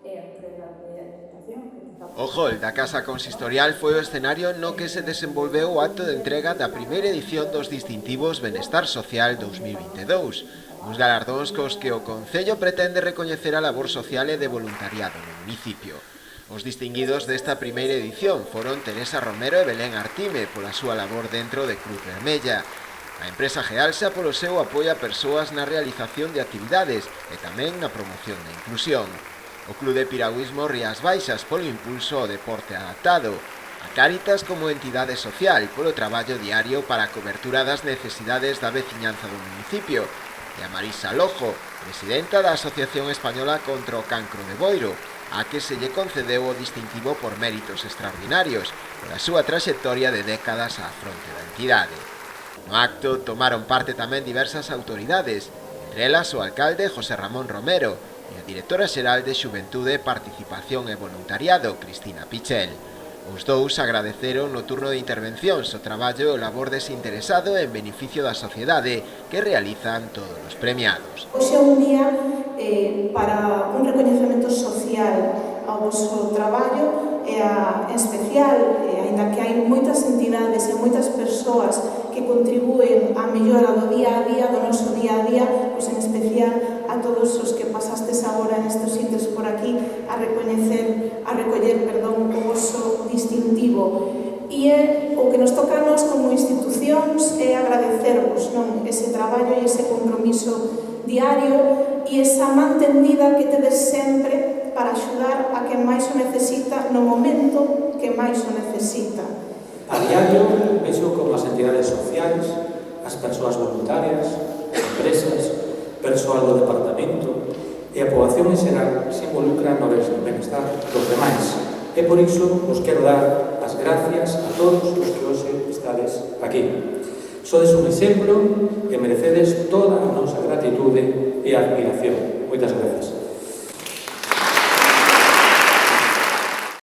e a entrega de alimentación que empezamos. O hall da Casa Consistorial foi o escenario no que se desenvolveu o acto de entrega da primeira edición dos distintivos Benestar Social 2022, uns galardóns cos que o Concello pretende recoñecer a labor social e de voluntariado no municipio. Os distinguidos desta primeira edición foron Teresa Romero e Belén Artime pola súa labor dentro de Cruz Vermella, a empresa Gealsa polo seu apoio a persoas na realización de actividades e tamén na promoción da inclusión. O Club de Piragüismo Rías Baixas polo impulso ao deporte adaptado, a Cáritas como entidade social polo traballo diario para a cobertura das necesidades da veciñanza do municipio, e a Marisa Lojo, presidenta da Asociación Española contra o Cancro de Boiro, a que se lle concedeu o distintivo por méritos extraordinarios pola súa traxectoria de décadas á fronte da entidade. No acto tomaron parte tamén diversas autoridades, entre elas o alcalde José Ramón Romero e a directora xeral de Xuventude, Participación e Voluntariado, Cristina Pichel. Os dous agradeceron no turno de intervencións o traballo e o labor desinteresado en beneficio da sociedade que realizan todos os premiados. Hoxe é un día para un recoñecemento social ao vosso traballo e en especial, aínda que hai moitas entidades e moitas persoas que contribúen á mellora do día a día, do noso día a día, pois en especial a todos os que pasastes agora nestes sitios por aquí a recoller o voso distintivo. E o que nos toca a nós como institucións é agradecervos ese traballo e ese compromiso diario e esa man tendida que tedes sempre para axudar a quen máis o necesita no momento que máis o necesita. A diario vexo como as entidades sociais, as persoas voluntarias, empresas, persoal do departamento e a poboación en xeral se involucra no benestar dos demais. E por iso vos quero dar as gracias a todos os que hoxe estades aquí. Sodes un exemplo e merecedes toda a nosa gratitude e admiración. Moitas gracias.